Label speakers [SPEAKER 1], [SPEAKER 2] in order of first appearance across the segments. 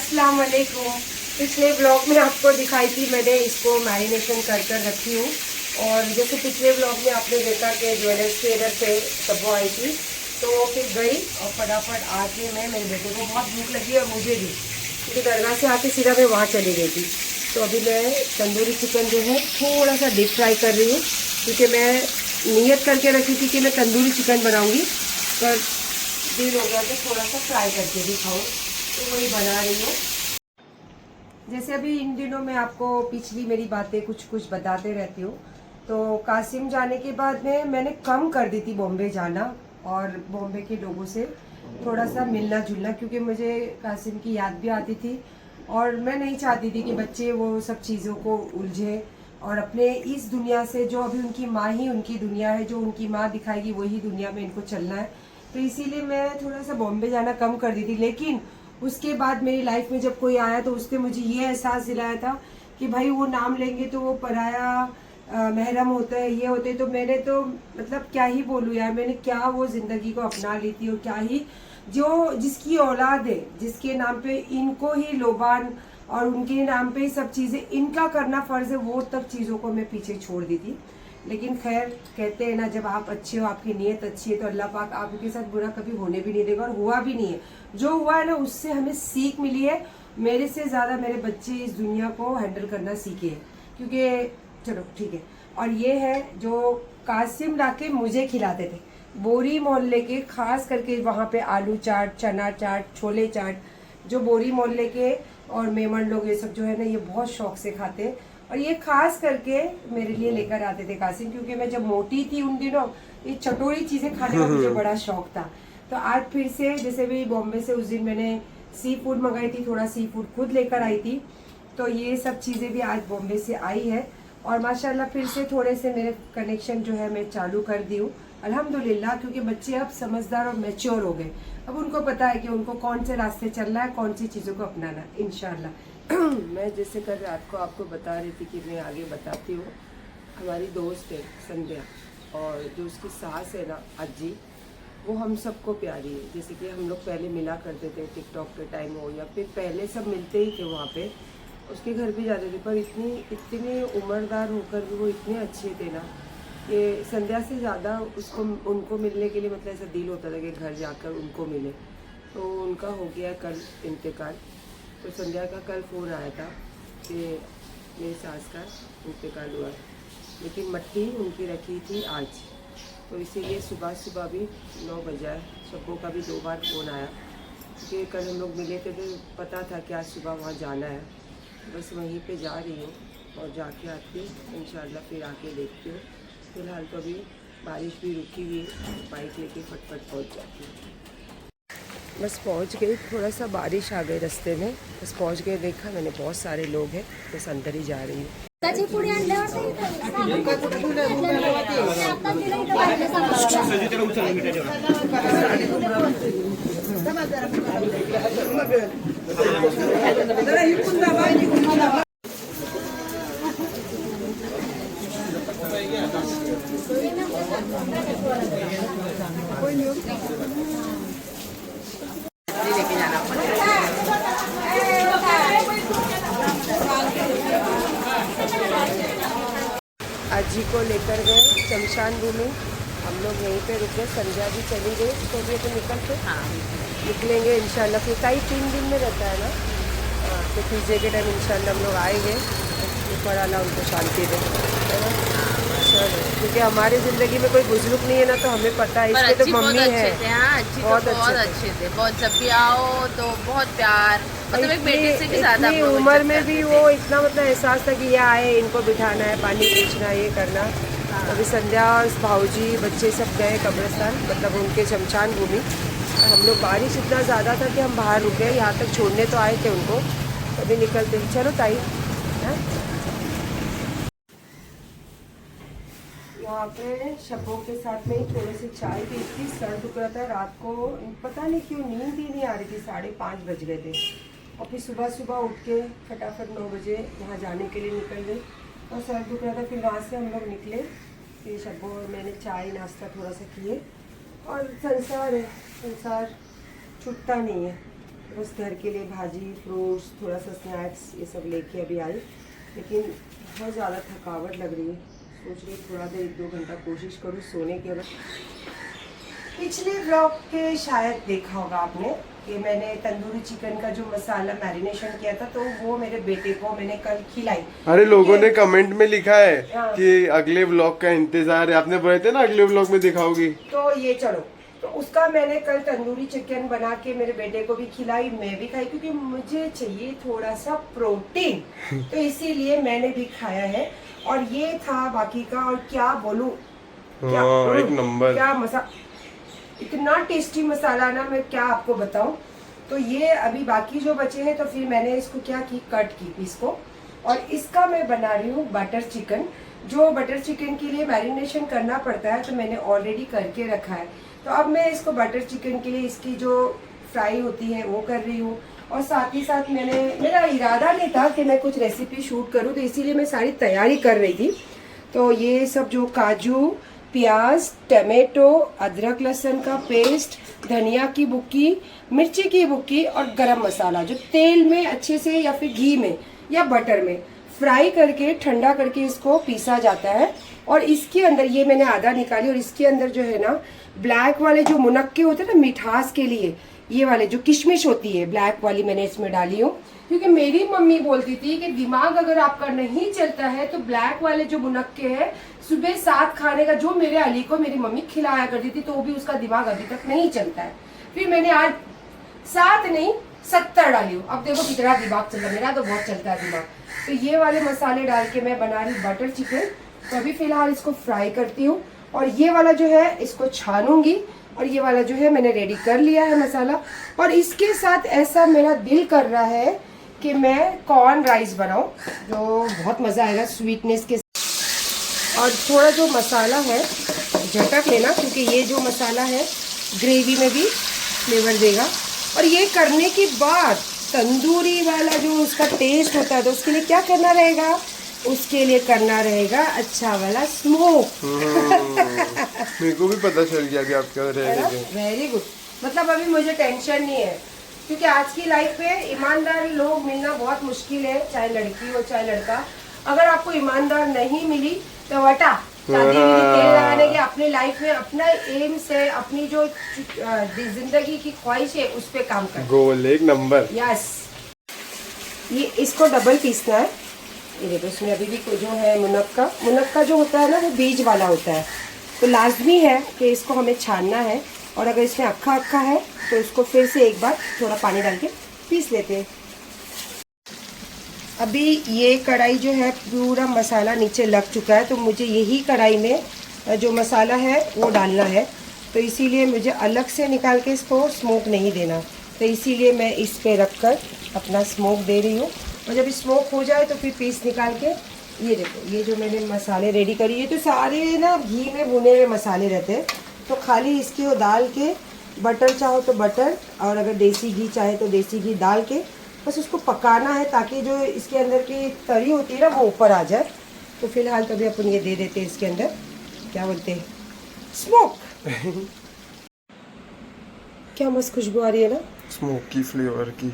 [SPEAKER 1] अस्सलाम वालेकुम। पिछले ब्लॉग में आपको दिखाई थी मैंने इसको मैरिनेशन कर रखी हूँ। और जैसे पिछले ब्लॉग में आपने देखा कि ज्वेलर्स के इधर से तब्बो आई थी, तो फिर गई और फटाफट आके मैं मेरे बेटे को बहुत भूख लगी और मुझे भी, क्योंकि दरगाह से आके सीधा मैं वहाँ चली गई थी। तो अभी मैं तंदूरी चिकन जो है थोड़ा सा डीप फ्राई कर रही हूँ, क्योंकि मैं नियत करके रखी थी कि मैं तंदूरी चिकन बनाऊँगी, पर दिल हो गया तो थोड़ा सा फ्राई करके भी खाऊँ, तो वही बना रही हूँ। जैसे अभी इन दिनों में आपको पिछली मेरी बातें कुछ बताते रहती हूँ। तो कासिम जाने के बाद में मैंने कम कर दी थी बॉम्बे जाना और बॉम्बे के लोगों से थोड़ा सा मिलना जुलना, क्योंकि मुझे कासिम की याद भी आती थी और मैं नहीं चाहती थी कि बच्चे वो सब चीज़ों को उलझे और अपने इस दुनिया से, जो अभी उनकी माँ ही उनकी दुनिया है, जो उनकी माँ दिखाएगी वही दुनिया में इनको चलना है। तो इसीलिए मैं थोड़ा सा बॉम्बे जाना कम कर दी थी। लेकिन उसके बाद मेरी लाइफ में जब कोई आया तो उसने मुझे ये एहसास दिलाया था कि भाई वो नाम लेंगे तो वो पराया महरम होता है, ये होते। तो मैंने तो मतलब क्या ही बोलूँ यार, मैंने क्या वो ज़िंदगी को अपना ली थी। और क्या ही जो जिसकी औलाद है, जिसके नाम पे इनको ही लोबान और उनके नाम पे ही सब चीज़ें इनका करना फ़र्ज़ है, वो तब चीज़ों को मैं पीछे छोड़ दी थी। लेकिन खैर, कहते हैं ना, जब आप अच्छे हो, आपकी नीयत अच्छी है, तो अल्लाह पाक आपके साथ बुरा कभी होने भी नहीं देगा, और हुआ भी नहीं है। जो हुआ है ना, उससे हमें सीख मिली है। मेरे से ज़्यादा मेरे बच्चे इस दुनिया को हैंडल करना सीखे हैं, क्योंकि चलो ठीक है। और ये है जो कासिम लाके मुझे खिलाते थे, बोरी मोहल्ले के, खास करके वहाँ पे आलू चाट, चना चाट, छोले चाट, जो बोरी मोहल्ले के और मेमन लोग ये सब जो है ना, ये बहुत शौक से खाते हैं। और ये खास करके मेरे लिए लेकर आते थे कासिम, क्योंकि मैं जब मोटी थी उन दिनों, ये चटोरी चीज़ें खाने का मुझे बड़ा शौक था। तो आज फिर से, जैसे भी बॉम्बे से उस दिन मैंने सी फूड मंगाई थी, थोड़ा सी फूड खुद लेकर आई थी, तो ये सब चीज़ें भी आज बॉम्बे से आई है। और माशाल्लाह फिर से थोड़े से मेरे कनेक्शन जो है मैं चालू कर दी हूँ अल्हम्दुलिल्लाह, क्योंकि बच्चे अब समझदार और मैच्योर हो गए। अब उनको पता है कि उनको कौन से रास्ते चलना है, कौन सी चीज़ों को अपनाना है, इंशाल्लाह। मैं जैसे कल रात को आपको बता रही थी कि मैं आगे बताती हूँ। हमारी दोस्त है संध्या, और जो उसकी सास है ना अज्जी, वो हम सबको प्यारी है। जैसे कि हम लोग पहले मिला करते थे, टिकटॉक के टाइम हो या फिर पहले सब मिलते ही थे वहाँ पे, उसके घर भी जाते थे। पर इतनी उम्रदार होकर भी वो इतने अच्छे थे ना, कि संध्या से ज़्यादा उसको उनको मिलने के लिए मतलब ऐसा दिल होता था कि घर जाकर उनको मिले। तो उनका हो गया कल इंतकाल। तो संध्या का कल फ़ोन आया था कि मेरी सास का इंतकाल हुआ, लेकिन मट्टी उनकी रखी थी आज। तो इसीलिए सुबह सुबह भी 9 बजे सबको का भी 2 बार फ़ोन आया, क्योंकि कल हम लोग मिले थे तो पता था कि आज सुबह वहाँ जाना है। बस वहीं पे जा रही हूँ और जाके आती हूँ इंशाल्लाह, फिर आके देखती हूँ। फ़िलहाल तो अभी बारिश भी रुकी हुई है, बाइक लेके फटफट पहुँच जाती हूँ। बस पहुँच गई, थोड़ा सा बारिश आ गई रास्ते में, बस पहुँच गए। देखा मैंने बहुत सारे लोग हैं, बस अंदर ही जा रही हूँ। अजी को लेकर गए शमशान भूमि, हम लोग यहीं पे रुके। संध्या भी चली गई, तो भी तो निकलते निकलेंगे इंशाल्लाह। फिर कई 3 दिन में रहता है ना, तो तीसरे के टाइम इंशाल्लाह हम लोग आएंगे। ऊपर आला उनको शांति दे, है ना। चलो, क्योंकि हमारी ज़िंदगी में कोई बुजुर्ग नहीं है ना, तो हमें पता है। इसलिए तो मम्मी है,
[SPEAKER 2] बहुत अच्छे थे। बहुत जब भी आओ तो बहुत प्यार, मतलब एक बेटे से भी ज़्यादा।
[SPEAKER 1] उम्र में भी वो इतना मतलब एहसास था कि ये आए, इनको बिठाना है, पानी पूछना, ये करना। अभी संध्या, भाऊजी, बच्चे सब गए कब्रिस्तान, मतलब उनके शमशान भूमि। हम लोग, बारिश इतना ज़्यादा था कि हम बाहर रुके, यहाँ तक छोड़ने तो आए थे उनको, अभी निकलते। चलो ताई, है यहाँ पे शब्बों के साथ में थोड़ी सी चाय पी थी। सर दुख रहा था रात को, पता नहीं क्यों नींद ही नहीं आ रही थी। 5:30 बज गए थे, और फिर सुबह सुबह उठ के फटाफट 9 बजे वहाँ जाने के लिए निकल गए, और सर दुख रहा था। फिर वहाँ से हम लोग निकले, फिर शब्बों और मैंने चाय नाश्ता थोड़ा सा किए। और संसार है, संसार छूटता नहीं है। बस घर के लिए भाजी, फ्रूट्स, थोड़ा सा स्नैक्स ये सब लेके अभी आई, लेकिन बहुत ज़्यादा थकावट लग रही है। सोच रही थोड़ा देर 1-2 घंटा कोशिश करूँ सोने के। अगर पिछले ब्लॉग के शायद देखा होगा आपने कि मैंने तंदूरी चिकन का जो मसाला मैरिनेशन किया था, तो वो मेरे बेटे को मैंने कल खिलाई।
[SPEAKER 3] अरे लोगों ने कमेंट में लिखा है
[SPEAKER 1] हाँ।
[SPEAKER 3] कि अगले व्लॉग का इंतजार है, आपने बोले थे ना अगले व्लॉग में दिखाओगी।
[SPEAKER 1] तो ये चलो, तो उसका मैंने कल तंदूरी चिकन बना के मेरे बेटे को भी खिलाई, मैं भी खाई, क्योंकि मुझे चाहिए थोड़ा सा प्रोटीन, तो इसीलिए मैंने भी खाया है। और ये था बाकी का, और क्या बोलूं,
[SPEAKER 3] एक नंबर,
[SPEAKER 1] क्या मसाला, इतना टेस्टी मसाला ना, मैं क्या आपको बताऊं। तो ये अभी बाकी जो बचे हैं, तो फिर मैंने इसको क्या की, कट की पीस को, और इसका मैं बना रही हूँ बटर चिकन। जो बटर चिकन के लिए मैरिनेशन करना पड़ता है, तो मैंने ऑलरेडी करके रखा है। तो अब मैं इसको बटर चिकन के लिए इसकी जो फ्राई होती है वो कर रही हूँ, और साथ ही साथ मेरा इरादा नहीं था कि मैं कुछ रेसिपी शूट करूँ, तो इसीलिए मैं सारी तैयारी कर रही थी। तो ये सब जो काजू, प्याज, टमाटो, अदरक लहसुन का पेस्ट, धनिया की बुक्की, मिर्ची की बुक्की और गरम मसाला, जो तेल में अच्छे से या फिर घी में या बटर में फ्राई करके ठंडा करके इसको पीसा जाता है। और इसके अंदर ये मैंने आधा निकाली, और इसके अंदर जो है ना ब्लैक वाले जो मुनक्के होते हैं ना मिठास के लिए, ये वाले जो किशमिश होती है ब्लैक वाली, मैंने इसमें डाली हूँ। क्योंकि मेरी मम्मी बोलती थी कि दिमाग अगर आपका नहीं चलता है तो ब्लैक वाले जो मुनक्के हैं सुबह साथ खाने का, जो मेरे अली को मेरी मम्मी खिलाया करती थी, तो भी उसका दिमाग अभी तक नहीं चलता है। फिर मैंने आज 7 नहीं 70 डाली हूँ। अब देखो कितना दिमाग चल रहा है, मेरा तो बहुत चलता है दिमाग। तो ये वाले मसाले डाल के मैं बना रही बटर चिकन। तो अभी फिलहाल इसको फ्राई करती हूँ, और ये वाला जो है इसको छानूंगी, और ये वाला जो है मैंने रेडी कर लिया है मसाला। और इसके साथ ऐसा मेरा दिल कर रहा है कि मैं कॉर्न राइस बनाऊं, जो बहुत मज़ा आएगा स्वीटनेस के साथ। और थोड़ा जो मसाला है झटक लेना, क्योंकि ये जो मसाला है ग्रेवी में भी फ्लेवर देगा। और ये करने के बाद तंदूरी वाला जो उसका टेस्ट होता है, तो उसके लिए क्या करना रहेगा, उसके लिए करना रहेगा अच्छा वाला स्मोक।
[SPEAKER 3] मेरे को भी पता चल गया कि आप क्या रहे थे।
[SPEAKER 1] वेरी गुड, मतलब अभी मुझे टेंशन नहीं है, क्योंकि आज की लाइफ में ईमानदार लोग मिलना बहुत मुश्किल है, चाहे लड़की हो चाहे लड़का। अगर आपको ईमानदार नहीं मिली तो वटा शादी तेल लगाने के, अपनी लाइफ में अपना एम से अपनी जो जिंदगी की ख्वाहिश है उस पर काम कर।
[SPEAKER 3] गोल एक नंबर।
[SPEAKER 1] यस, ये इसको डबल पीसना है। ये देखो इसमें अभी भी जो है मुनक्का जो होता है ना, वो बीज वाला होता है, तो लाजमी है कि इसको हमें छानना है। और अगर इसमें अक्खा है तो इसको फिर से एक बार थोड़ा पानी डाल के पीस लेते हैं। अभी ये कढ़ाई जो है पूरा मसाला नीचे लग चुका है, तो मुझे यही कढ़ाई में जो मसाला है वो डालना है। तो इसीलिए मुझे अलग से निकाल के इसको स्मोक नहीं देना, तो इसीलिए मैं इस पे रख कर अपना स्मोक दे रही हूँ। और जब स्मोक हो जाए तो फिर पीस निकाल के, ये देखो ये जो मैंने मसाले रेडी करी है, तो सारे ना घी में भुने हुए मसाले रहते हैं। तो खाली इसके वो डाल के, बटर चाहो तो बटर, और अगर देसी घी चाहे तो देसी घी डाल के बस उसको पकाना है, ताकि जो इसके अंदर की तरी होती है ना वो ऊपर आ जाए। तो फिलहाल कभी अपन ये दे देते हैं इसके अंदर, क्या बोलते हैं, स्मोक। क्या मस्त खुशबू आ रही है ना,
[SPEAKER 3] स्मोक की फ्लेवर की,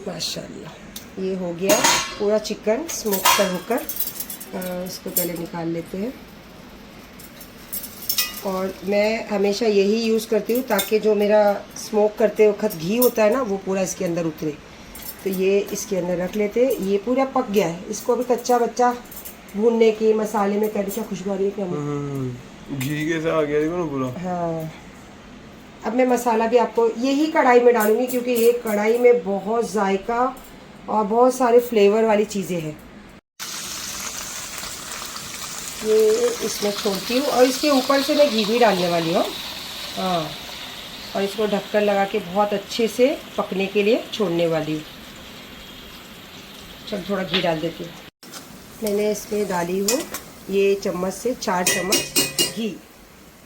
[SPEAKER 1] माशाल्लाह। ये हो गया पूरा चिकन स्मोक कर होकर। इसको पहले निकाल लेते हैं। और मैं हमेशा यही यूज़ करती हूँ, ताकि जो मेरा स्मोक करते वक्त घी होता है ना वो पूरा इसके अंदर उतरे। तो ये इसके अंदर रख लेते हैं। ये पूरा पक गया है, इसको अभी कच्चा बच्चा भूनने की, मसाले में करके। क्या खुशबू आ रही है, क्या
[SPEAKER 3] घी कैसे आ गया देखो ना पूरा।
[SPEAKER 1] हाँ, अब मैं मसाला भी आपको यही कढ़ाई में डालूंगी, क्योंकि ये कढ़ाई में बहुत जायका और बहुत सारे फ्लेवर वाली चीज़ें हैं। ये इसमें छोड़ती हूँ, और इसके ऊपर से मैं घी भी डालने वाली हूँ। हाँ, और इसको ढक्कन लगा के बहुत अच्छे से पकने के लिए छोड़ने वाली हूँ। चल थोड़ा घी डाल देती हूँ। मैंने इसमें डाली हूँ ये चम्मच से 4 चम्मच घी।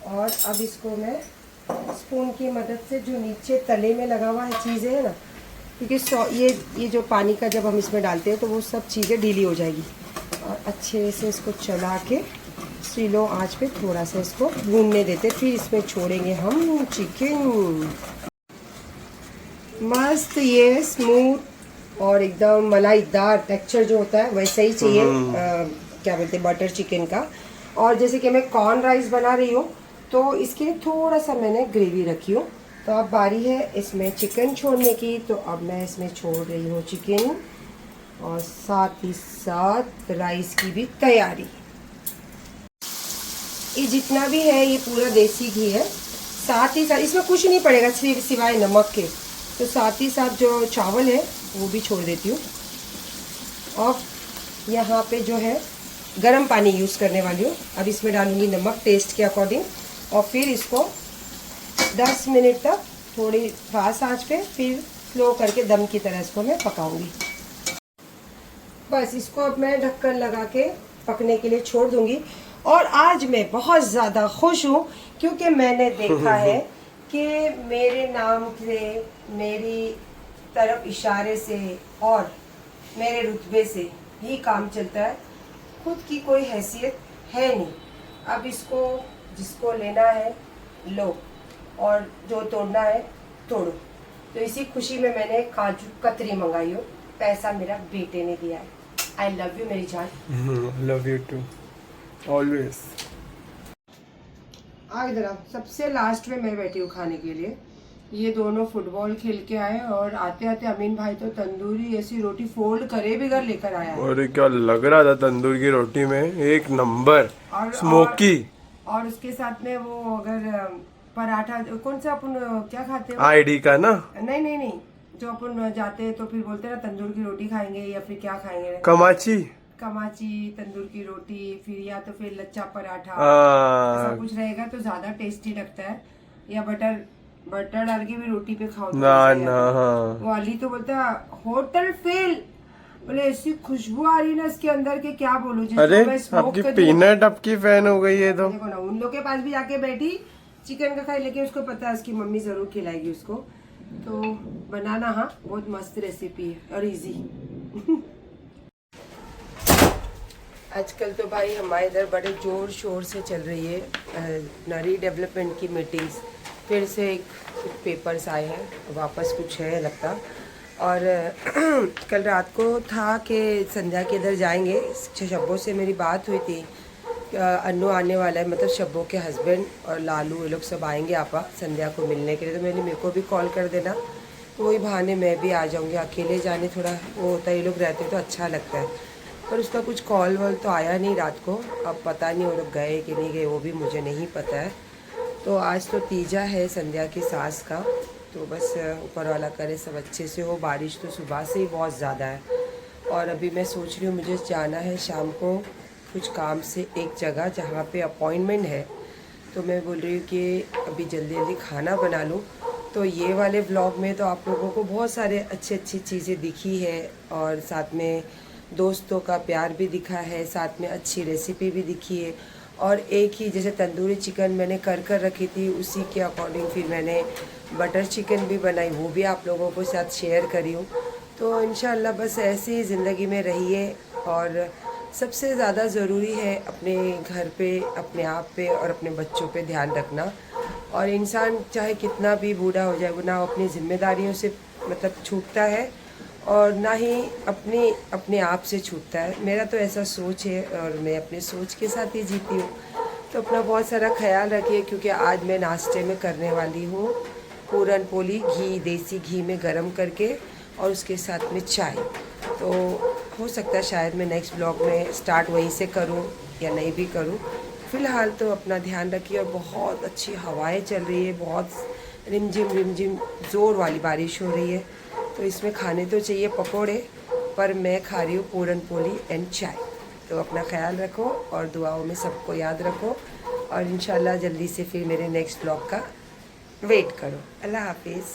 [SPEAKER 1] और अब इसको मैं स्पून की मदद से, जो नीचे तले में लगा हुआ है चीज़ें है ना, क्योंकि ये जो पानी का जब हम इसमें डालते हैं तो वो सब चीज़ें ढीली हो जाएगी। और अच्छे से इसको चला के स्लो आंच पे थोड़ा सा इसको भूनने देते, फिर इसमें छोड़ेंगे हम चिकन। मस्त ये स्मूथ और एकदम मलाईदार टेक्सचर जो होता है वैसा ही चाहिए क्या बोलते हैं बटर चिकन का। और जैसे कि मैं कॉर्न राइस बना रही हूँ तो इसके लिए थोड़ा सा मैंने ग्रेवी रखी हूँ। तो अब बारी है इसमें चिकन छोड़ने की, तो अब मैं इसमें छोड़ रही हूँ चिकन और साथ ही साथ राइस की भी तैयारी। ये जितना भी है ये पूरा देसी घी है। साथ ही साथ इसमें कुछ नहीं पड़ेगा सिर्फ सिवाय नमक के। तो साथ ही साथ जो चावल है वो भी छोड़ देती हूँ। और यहाँ पे जो है गरम पानी यूज़ करने वाली हूँ। अब इसमें डालूंगी नमक टेस्ट के अकॉर्डिंग और फिर इसको 10 मिनट तक थोड़ी फास्ट आंच पे फिर स्लो करके दम की तरह इसको मैं पकाऊंगी। बस इसको अब मैं ढक्कन लगा के पकने के लिए छोड़ दूंगी। और आज मैं बहुत ज़्यादा खुश हूँ क्योंकि मैंने देखा है कि मेरे नाम से, मेरी तरफ इशारे से और मेरे रुतबे से ही काम चलता है। खुद की कोई हैसियत है नहीं। अब इसको जिसको लेना है लो और जो तोड़ना है तोड़ो। तो इसी खुशी में मैंने काजू कतरी मंगाई हो। पैसा मेरा बेटे ने दिया है। आई लव यू मेरी जान।
[SPEAKER 3] Love you too always.
[SPEAKER 1] आ इधर आओ। सबसे लास्ट में मैं बैठी हूँ खाने के लिए। ये दोनों फुटबॉल खेल के आए और आते आते अमीन भाई तो तंदूरी ऐसी रोटी फोल्ड करे बगैर लेकर आया है।
[SPEAKER 3] और क्या लग रहा था तंदूर की रोटी में, एक नंबर स्मोकी।
[SPEAKER 1] और उसके साथ में वो अगर पराठा कौन सा अपन क्या खाते हैं
[SPEAKER 3] आईडी का ना,
[SPEAKER 1] नहीं जो अपन जाते हैं तो फिर बोलते हैं ना तंदूर की रोटी खाएंगे या फिर क्या खाएंगे, कमाची तंदूर की रोटी, फिर या तो फिर लच्छा पराठा, ऐसा कुछ रहेगा तो ज्यादा टेस्टी लगता है। या बटर डाल के भी रोटी पे खाओ
[SPEAKER 3] ना हाँ।
[SPEAKER 1] वो अली तो बोलता है होटल फेल, बोले ऐसी खुशबू आ रही ना इसके अंदर के क्या बोलूं।
[SPEAKER 3] अरे आपकी पीनट आपकी फैन हो गई है तो
[SPEAKER 1] देखो ना उन लोग के पास भी जाके बैठी चिकन का खाई, लेकिन उसको पता है उसकी मम्मी जरूर खिलाएगी उसको। तो बनाना हाँ बहुत मस्त रेसिपी है और इजी। आजकल तो भाई हमारे इधर बड़े जोर शोर से चल रही है नारी डेवलपमेंट की मीटिंग्स। फिर से एक पेपर्स आए हैं, वापस कुछ है लगता। और कल रात को था कि संध्या के इधर जाएंगे। शब्बों से मेरी बात हुई थी, अन्नू आने वाला है, मतलब शब्बों के हस्बैंड और लालू ये लोग सब आएंगे आपा संध्या को मिलने के लिए। तो मेरे को भी कॉल कर देना, तो वही बहाने मैं भी आ जाऊँगी। अकेले जाने थोड़ा वो होता है, ये लोग रहते तो अच्छा लगता है, पर उसका कुछ कॉल वॉल तो आया नहीं रात को। अब पता नहीं वो लोग गए कि नहीं गए, वो भी मुझे नहीं पता है। तो आज तो तीजा है संध्या की सास का, तो बस ऊपर वाला करे सब अच्छे से हो। बारिश तो सुबह से ही बहुत ज़्यादा है। और अभी मैं सोच रही हूँ मुझे जाना है शाम को कुछ काम से एक जगह जहाँ पे अपॉइंटमेंट है। तो मैं बोल रही हूँ कि अभी जल्दी जल्दी खाना बना लूँ। तो ये वाले व्लॉग में तो आप लोगों को बहुत सारे अच्छी चीज़ें दिखी है और साथ में दोस्तों का प्यार भी दिखा है, साथ में अच्छी रेसिपी भी दिखी है। और एक ही जैसे तंदूरी चिकन मैंने कर रखी थी, उसी के अकॉर्डिंग फिर मैंने बटर चिकन भी बनाई, वो भी आप लोगों को साथ शेयर करी हूँ। तो इंशाल्लाह बस ऐसे ही ज़िंदगी में रहिए। और सबसे ज़्यादा ज़रूरी है अपने घर पे, अपने आप पे और अपने बच्चों पे ध्यान रखना। और इंसान चाहे कितना भी बूढ़ा हो जाए, वो ना अपनी ज़िम्मेदारियों से मतलब छूटता है और ना ही अपने आप से छूटता है। मेरा तो ऐसा सोच है और मैं अपने सोच के साथ ही जीती हूँ। तो अपना बहुत सारा ख्याल रखिए, क्योंकि आज मैं नाश्ते में करने वाली हूँ पूरन पोली, घी देसी घी में गरम करके और उसके साथ में चाय। तो हो सकता है शायद मैं नेक्स्ट ब्लॉग में स्टार्ट वहीं से करूं या नहीं भी करूं। फ़िलहाल तो अपना ध्यान रखिए। और बहुत अच्छी हवाएं चल रही है, बहुत रिमझिम ज़ोर वाली बारिश हो रही है। तो इसमें खाने तो चाहिए पकोड़े, पर मैं खा रही हूँ पूरन पोली एंड चाय। तो अपना ख्याल रखो और दुआओं में सबको याद रखो। और इंशाल्लाह जल्दी से फिर मेरे नेक्स्ट ब्लॉग का वेट करो। अल्लाह हाफिज़।